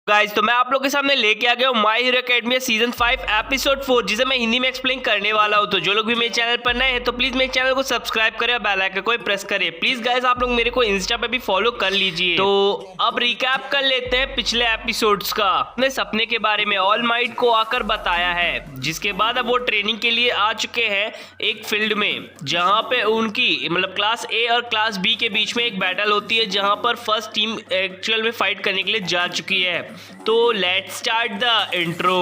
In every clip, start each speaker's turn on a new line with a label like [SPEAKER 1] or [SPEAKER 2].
[SPEAKER 1] Guys तो मैं आप लोग के सामने लेके आ गया हूँ my hero academy season 5 episode 4 जिसे मैं हिंदी में एक्सप्लेन करने वाला हूँ। तो जो लोग भी मेरे चैनल पर नए हैं तो प्लीज मेरे चैनल को सब्सक्राइब करें और बेल आइकन को प्रेस करें। प्लीज गाइस आप लोग मेरे को इंस्टा पे भी फॉलो कर लीजिए। तो अब रिकैप कर लेते हैं पिछले एपिसोड्स का। अपने सपने के बारे में ऑल माइट को आकर बताया है, जिसके बाद अब वो ट्रेनिंग के लिए आ चुके हैं एक फील्ड में, जहाँ पे उनकी मतलब क्लास ए और क्लास बी के बीच में एक बैटल होती है, जहाँ पर फर्स्ट टीम एक्चुअल में फाइट करने के लिए जा चुकी है। तो लेट्स स्टार्ट द इंट्रो।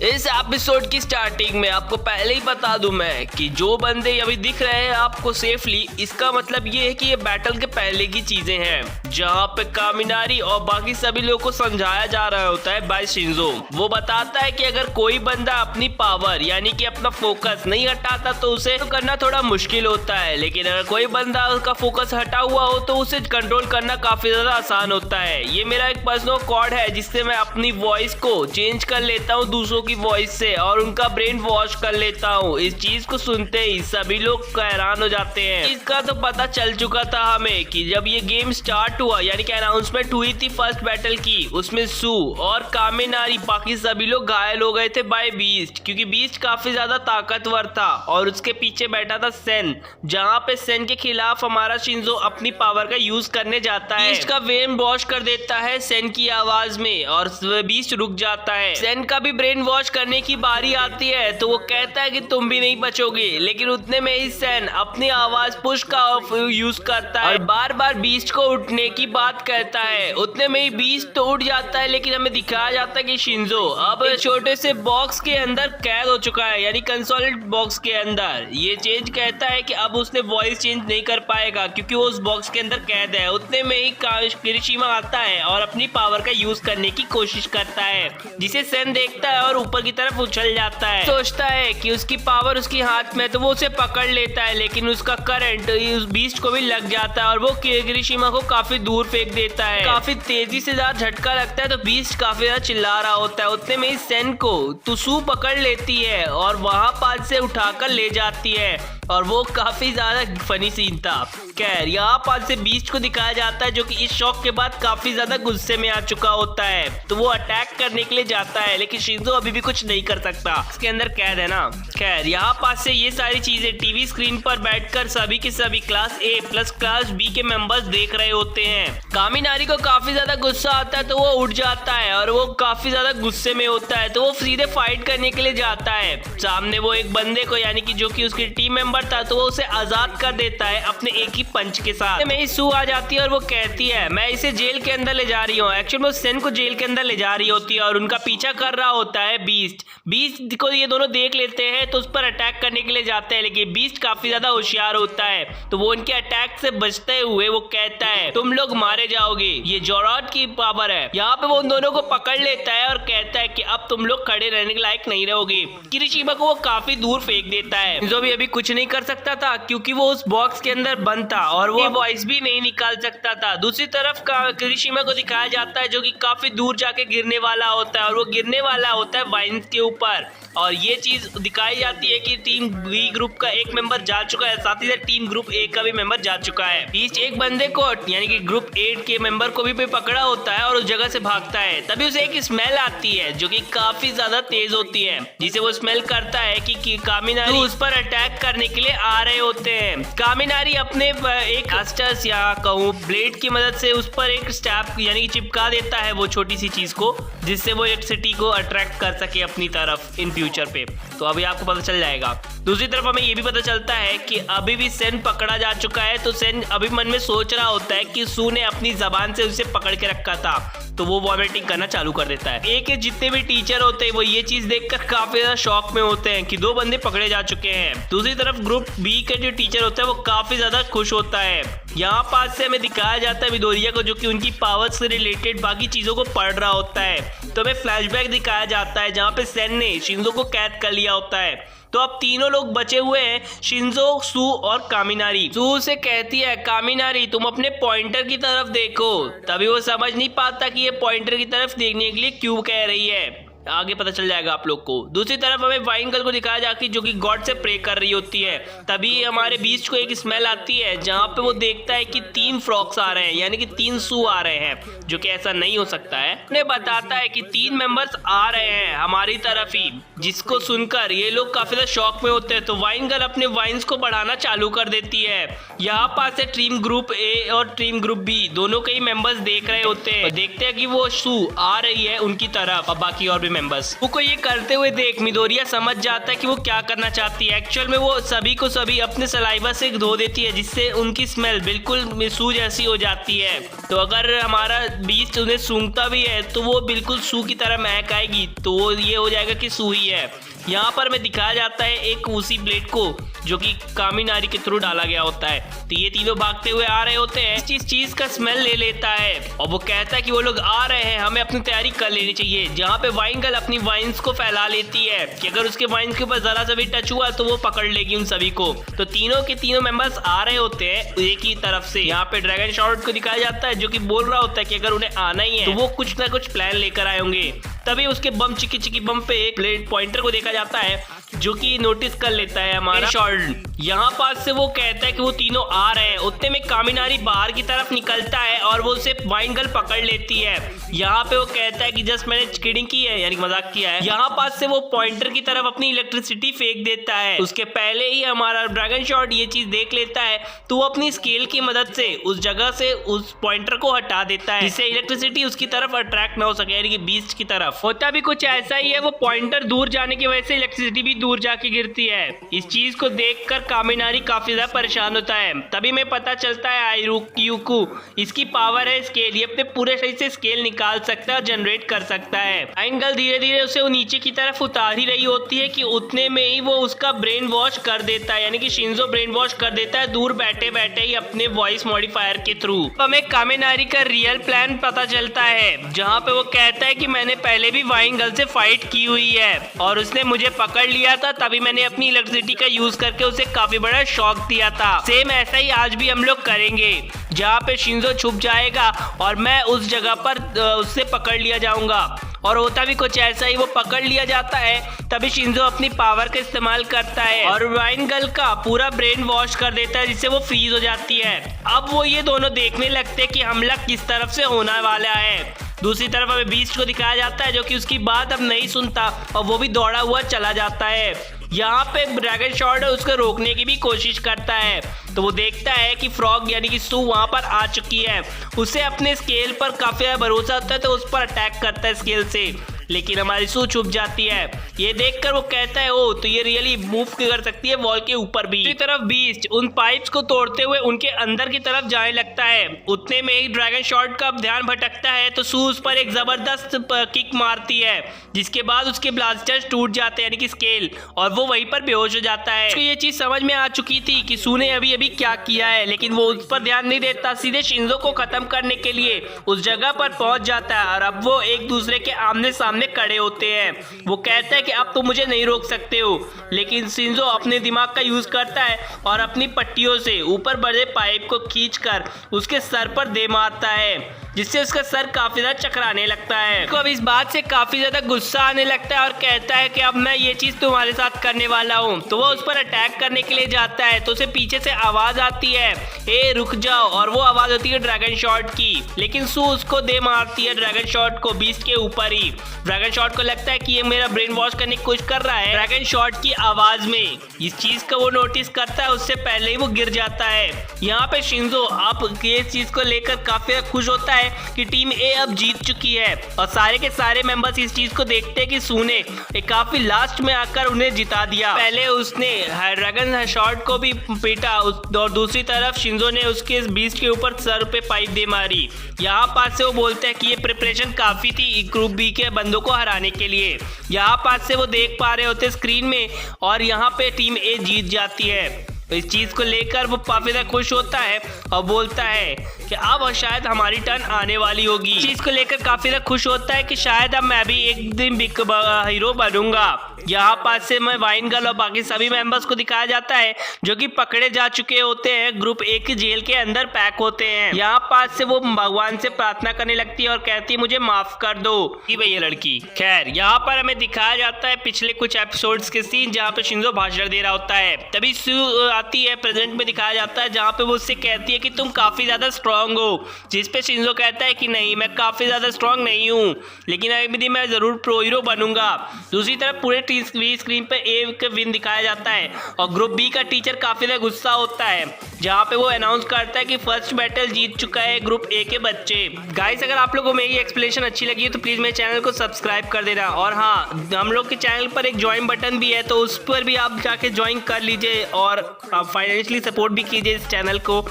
[SPEAKER 1] इस एपिसोड की स्टार्टिंग में आपको पहले ही बता दूं मैं कि जो बंदे अभी दिख रहे हैं आपको सेफली, इसका मतलब ये है कि ये बैटल के पहले की चीजें हैं, जहां पे कामिनारी और बाकी सभी लोगों को समझाया जा रहा होता है बाय शिंजो। वो बताता है कि अगर कोई बंदा अपनी पावर यानी कि अपना फोकस नहीं हटाता तो उसे तो करना थोड़ा मुश्किल होता है, लेकिन अगर कोई बंदा उसका फोकस हटा हुआ हो तो उसे कंट्रोल करना काफी ज्यादा आसान होता है। ये मेरा एक पर्सनल कोड है जिससे मैं अपनी वॉइस को चेंज कर लेता हूँ दूसरों की वॉइस से और उनका ब्रेन वॉश कर लेता हूँ। इस चीज को सुनते ही सभी लोग हैरान हो जाते हैं। इसका तो पता चल चुका था हमें कि जब ये गेम स्टार्ट हुआ यानी कि अनाउंसमेंट हुई थी फर्स्ट बैटल की, उसमें सू और कामिनारी बाकी सभी लोग घायल हो गए थे बाय बीस्ट, क्योंकि बीस्ट काफी ज्यादा ताकतवर था और उसके पीछे बैठा था सेन, जहाँ पे सेन के खिलाफ हमारा शिंजो अपनी पावर का यूज करने जाता है। बीस्ट का ब्रेन वॉश कर देता है सेन की आवाज में और बीस्ट रुक जाता है। सेन का भी ब्रेन वॉश करने की बारी आती है तो वो कहता है कि तुम भी नहीं बचोगे, लेकिन उतने में ही सेन अपनी आवाज पुश का यूज करता है और बार बार बीस्ट को उठने की बात कहता है। उतने में ही बीस्ट तो उठ जाता है, लेकिन हमें दिखाया जाता है कि शिंजो अब छोटे से बॉक्स के अंदर कैद हो चुका है, यानी कंसोलेट बॉक्स के अंदर। ये चेंज कहता है कि अब उसने वॉइस चेंज नहीं कर पाएगा क्योंकि वो उस बॉक्स के अंदर कैद है। उतने में ही किरिशिमा आता है और अपनी पावर का यूज करने की कोशिश करता है, जिसे सेन देखता है और ऊपर की तरफ उछल जाता है। सोचता है कि उसकी पावर उसकी हाथ में तो वो उसे पकड़ लेता है, लेकिन उसका करंट उस बीस्ट को भी लग जाता है और वो किरिशिमा को काफी दूर फेंक देता है। काफी तेजी से ज्यादा झटका लगता है तो बीस्ट काफी ज्यादा चिल्ला रहा होता है। उतने में ही सेन को तुसू पकड़ लेती है और वहां पास से उठाकर ले जाती है और वो काफी ज्यादा फनी सीन था। खैर यहाँ पास से बीस्ट को दिखाया जाता है जो कि इस शॉक के बाद काफी ज्यादा गुस्से में आ चुका होता है, तो वो अटैक करने के लिए जाता है, लेकिन शिंजो अभी भी कुछ नहीं कर सकता, इसके अंदर कैद है ना। खैर यहाँ पास से ये सारी चीजें टीवी स्क्रीन पर बैठकर सभी के सभी class A plus class B के मेंबर्स देख रहे होते हैं। कामिनारी को काफी ज्यादा गुस्सा आता है तो वो उठ जाता है और वो काफी ज्यादा गुस्से में होता है तो वो सीधे फाइट करने के लिए जाता है। सामने वो एक बंदे को यानी कि जो कि उसकी टीम मेंबर था तो वो उसे आजाद कर देता है अपने एक ही पंच के साथ। में सू आ जाती है और वो कहती है मैं इसे जेल के अंदर ले जा रही हूँ। एक्चुअली वो सेन को जेल के अंदर ले जा रही होती है और उनका पीछा कर रहा होता है बीस्ट। बीस्ट को ये दोनों देख लेते हैं तो उस पर अटैक करने के लिए जाते हैं, लेकिन बीस्ट काफी ज्यादा होशियार होता है तो वो उनके अटैक से बचते हुए वो कहता है तुम लोग मारे जाओगे, ये जोरॉट की पावर है। यहाँ पे वो उन दोनों को पकड़ लेता है और कहता है कि अब तुम लोग खड़े रहने के लायक नहीं रहोगे। किरिशिमा को वो काफी दूर फेंक देता है, जो भी अभी कुछ नहीं कर सकता था क्योंकि वो उस बॉक्स के अंदर बंद था और वो वॉइस भी नहीं निकाल सकता था। दूसरी तरफ किरिशिमा को दिखाया जाता है जो कि काफी दूर जाके गिरने वाला होता है और वो गिरने वाला होता है वाइन्स के ऊपर, और ये चीज दिखाई जाती है कि टीम बी ग्रुप का एक मेंबर जा चुका है, साथ ही साथ टीम ग्रुप ए का भी मेंबर जा चुका है। बीच एक बंदे को यानी कि ग्रुप 8 के मेंबर को भी पकड़ा होता है और उस जगह से भागता है। तभी उसे एक स्मेल आती है जो कि काफी ज्यादा तेज होती है, जिसे वो स्मेल करता है कि कामिनारी उस पर अटैक करने के लिए आ रहे होते हैं। कामिनारी अपने एक अस्टर्स या कहूँ ब्लेड की मदद से उस पर एक स्टैप यानी कि चिपका देता है वो छोटी सी चीज को, जिससे वो इलेक्ट्रिसिटी को अट्रैक्ट कर सके अपनी तरफ इन फ्यूचर पे। तो अभी आपको पता चल जाएगा। दूसरी तरफ हमें ये भी पता चलता है कि अभी भी सेन पकड़ा जा चुका है, तो सेन अभी मन में सोच रहा होता है कि सू ने अपनी जबान से उसे पकड़ के रखा था, तो वो वॉमिटिंग करना चालू कर देता है। एक जितने भी टीचर होते हैं वो ये चीज देखकर काफी ज्यादा शॉक में होते हैं कि दो बंदे पकड़े जा चुके हैं। दूसरी तरफ ग्रुप बी का जो टीचर होता है वो काफी ज्यादा खुश होता है। यहाँ पास से हमें दिखाया जाता है मिडोरिया को, जो कि उनकी पावर से रिलेटेड बाकी चीजों को पढ़ रहा होता है। तो हमें फ्लैशबैक दिखाया जाता है जहाँ पे सेन ने शिंजो को कैद कर लिया होता है। तो अब तीनों लोग बचे हुए हैं, शिंजो, सू और कामिनारी। सू से कहती है, कामिनारी तुम अपने पॉइंटर की तरफ देखो। तभी वो समझ नहीं पाता कि ये पॉइंटर की तरफ देखने के लिए क्यों कह रही है, आगे पता चल जाएगा आप लोग को। दूसरी तरफ हमें वाइन गर्ल को दिखाया जाती है जो कि गॉड से प्रे कर रही होती है। तभी हमारे बीच को एक स्मेल आती है जहाँ पे वो देखता है कि 3 फ्रॉक्स आ रहे हैं, यानी कि 3 सू आ रहे हैं, जो कि ऐसा नहीं हो सकता है। उन्हें बताता है कि 3 मेंबर्स आ रहे हैं हमारी तरफ ही, जिसको सुनकर ये लोग काफी ज्यादा शॉक में होते हैं। तो वाइन गर्ल अपने वाइन्स को बढ़ाना चालू कर देती है। यहाँ पास है टीम ग्रुप ए और टीम ग्रुप बी, दोनों के ही मेंबर्स देख रहे होते हैं और देखते हैं कि वो सू आ रही है उनकी तरफ और बाकी और भी मेंबर्स। वो ये करते हुए देख मिडोरिया समझ जाता है कि वो क्या करना चाहती है। एक्चुअल में वो सभी को सभी अपने सलाइवा से धो देती है, जिससे उनकी स्मेल बिल्कुल सू जैसी हो जाती है। तो अगर हमारा बीस्ट उन्हें सूंघता भी है तो वो बिल्कुल सू की तरह महक आएगी, तो वो ये हो जाएगा कि सू ही है। यहाँ पर हमें दिखाया जाता है एक उसी ब्लेड को जो कि कामिनारी के थ्रू डाला गया होता है। तो ये तीनों भागते हुए आ रहे होते हैं, इस चीज का स्मेल ले लेता है और वो कहता है कि वो लोग आ रहे हैं, हमें अपनी तैयारी कर लेनी चाहिए। जहाँ पे वाइन गर्ल अपनी वाइन्स को फैला लेती है कि अगर उसके वाइन्स के ऊपर जरा सा भी टच हुआ तो वो पकड़ लेगी उन सभी को। तो तीनों के तीनों मेंबर्स आ रहे होते हैं एक ही तरफ से। यहाँ पे ड्रैगन शॉर्ट को दिखाया जाता है जो कि बोल रहा होता है कि अगर उन्हें आना ही है तो वो कुछ ना कुछ प्लान लेकर आए होंगे। तभी उसके बम चिकी चिकी बम पे एक ब्लेड पॉइंटर को देखा जाता है जो कि नोटिस कर लेता है हमारा शॉर्ट। यहाँ पास से वो कहता है कि वो तीनों आ रहे हैं। उतने में कामिनारी बाहर की तरफ निकलता है और वो उसे वाइन गर्ल पकड़ लेती है। यहाँ पे वो कहता है कि जस्ट मैंने किडिंग की है, यानी मजाक किया है। यहाँ पास से वो पॉइंटर की तरफ अपनी इलेक्ट्रिसिटी फेंक देता है। उसके पहले ही हमारा ड्रैगन शॉट ये चीज देख लेता है तो वो अपनी स्केल की मदद से उस जगह से उस पॉइंटर को हटा देता है, जिससे इलेक्ट्रिसिटी उसकी तरफ अट्रैक्ट ना हो सके, यानी कि बीस्ट की तरफ। होता भी कुछ ऐसा ही है, वो पॉइंटर दूर जाने की वजह से इलेक्ट्रिसिटी भी दूर जाके गिरती है। इस चीज को देखकर कामिनारी काफी ज्यादा परेशान होता है। तभी में पता चलता है आयुकू इसकी पावर है स्केल, ये अपने पूरे शरीर से स्केल निकाल सकता है और जनरेट कर सकता है। एंगल धीरे धीरे उसे वो नीचे की तरफ उतार ही रही होती है कि उतने में ही वो उसका ब्रेन वॉश कर देता है, यानी कि शिंजो ब्रेन वॉश कर देता है दूर बैठे बैठे ही अपने वॉइस मॉडिफायर के थ्रू। हमें कामिनारी का रियल प्लान पता चलता है जहाँ पे वो कहता है कि मैंने पहले भी वाइन गर्ल से फाइट की हुई है और उसने मुझे पकड़ लिया था, तभी मैंने अपनी इलेक्ट्रिसिटी का यूज करके उसे काफी बड़ा शॉक दिया था। सेम ऐसा ही आज भी हम लोग करेंगे, जहाँ पे शिंजो छुप जाएगा और मैं उस जगह पर उससे पकड़ लिया जाऊंगा। और होता भी कुछ ऐसा ही, वो पकड़ लिया जाता है। तभी शिंजो अपनी पावर का इस्तेमाल करता है और वाइन गर्ल का पूरा ब्रेन वॉश कर देता है, जिससे वो फ्रीज हो जाती है। अब वो ये दोनों देखने लगते हैं कि हमला किस तरफ से होने वाला है। दूसरी तरफ हमें बीस्ट को दिखाया जाता है जो कि उसकी बात अब नहीं सुनता और वो भी दौड़ा हुआ चला जाता है। यहाँ पे ड्रैगन शॉट उसको रोकने की भी कोशिश करता है, तो वो देखता है कि फ्रॉग यानी कि सू वहां पर आ चुकी है। उसे अपने स्केल पर काफी ज्यादा भरोसा होता है तो उस पर अटैक करता है स्केल से, लेकिन हमारी सू छुप जाती है। ये देखकर वो कहता है ओ तो ये रियली मूव कर सकती है वॉल के ऊपर भी। दूसरी तरफ बीस्ट उन पाइप्स को तोड़ते हुए उनके अंदर की तरफ जाने लगता है। उतने में ही ड्रैगन शॉट का ध्यान भटकता है तो सू उस पर एक जबरदस्त किक मारती है, जिसके बाद उसके ब्लास्टर्स टूट जाते हैं यानी कि स्केल, और वो वहीं पर बेहोश हो जाता है। उसको ये चीज समझ में आ चुकी थी कि सू ने अभी अभी क्या किया है, लेकिन वो उस पर ध्यान नहीं देता, सीधे शिंजो को खत्म करने के लिए उस जगह पर पहुंच जाता है। और अब वो एक दूसरे के आमने सामने खड़े होते हैं। वो कहता है कि अब तो मुझे नहीं रोक सकते हो, लेकिन शिंजो अपने दिमाग का यूज करता है और अपनी पट्टियों से ऊपर बढ़े पाइप को खींचकर उसके सर पर दे मारता है, जिससे उसका सर काफी ज्यादा चकराने लगता है। तो अब इस बात से काफी ज्यादा गुस्सा आने लगता है और कहता है कि अब मैं ये चीज तुम्हारे साथ करने वाला हूँ। तो वो उस पर अटैक करने के लिए जाता है तो उसे पीछे से आवाज आती है ए रुक जाओ, और वो आवाज होती है ड्रैगन शॉट की, लेकिन सू उसको दे मारती है ड्रैगन शॉट को बीस्ट के ऊपर ही। ड्रैगन शॉट को लगता है कि ये मेरा ब्रेन वॉश करने की कोशिश कर रहा है ड्रैगन शॉट की आवाज में। इस चीज को वो नोटिस करता है, उससे पहले ही वो गिर जाता है। यहाँ पे शिंजो आप ये चीज को लेकर काफी खुश होता है है कि टीम ए अब जीत चुकी है और सारे के सारे मेंबर्स इस चीज को देखते हैं कि सू ने काफी लास्ट में आकर उन्हें जिता दिया। पहले उसने ड्रैगन शॉट को भी पीटा और दूसरी तरफ शिंजो ने उसके बीच के ऊपर सर पे पाइप दे मारी। यहाँ पास से वो बोलते हैं कि ये प्रिपरेशन काफी थी ग्रुप बी के बंदों को हराने के लिए। यहाँ पास से वो देख पा रहे होते स्क्रीन में और यहाँ पे टीम ए जीत जाती है। इस चीज को लेकर वो काफी ज्यादा खुश होता है और बोलता है कि अब शायद हमारी टर्न आने वाली होगी। इस चीज को लेकर काफी ज्यादा खुश होता है कि शायद अब मैं भी एक दिन बिग हीरो बनूंगा। यहाँ पास से मैं वाइन गर्ल और बाकी सभी मेंबर्स को दिखाया जाता है जो कि पकड़े जा चुके होते हैं, ग्रुप ए की जेल के अंदर पैक होते हैं। यहाँ पास से वो भगवान से प्रार्थना करने लगती है और कहती है मुझे माफ कर दो कि भैया लड़की। खैर यहाँ पर हमें दिखाया जाता है पिछले कुछ एपिसोड्स के सीन जहाँ पे शिंजो भाषण दे रहा होता है। तभी सू आती है, प्रेजेंट में दिखाया जाता है जहाँ पे वो उससे कहती है कि तुम काफी ज्यादा स्ट्रांग हो, जिस पे शिंजो कहता है कि नहीं मैं काफी ज्यादा स्ट्रांग नहीं हूँ, लेकिन एक दिन मैं जरूर प्रो हीरो बनूंगा। दूसरी तरफ पूरे स्क्रीन पे ए का विन दिखाया जाता है और ग्रुप बी का टीचर काफी ज्यादा गुस्सा होता है जहाँ पे वो अनाउंस करता है कि फर्स्ट बैटल जीत चुका है ग्रुप ए के बच्चे। गाइस अगर आप लोगों को मेरी एक्सप्लेनेशन अच्छी लगी है तो प्लीज मेरे चैनल को सब्सक्राइब कर देना और हाँ हम लोग के चैनल पर एक ज्वाइन बटन भी है तो उस पर भी आप जाके ज्वाइन कर लीजिए और फाइनेंशियली सपोर्ट भी कीजिए इस चैनल को।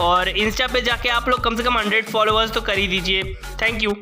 [SPEAKER 1] और इंस्टा पे जाके आप लोग कम से कम 100 फॉलोअर्स तो कर ही दीजिए। Thank you.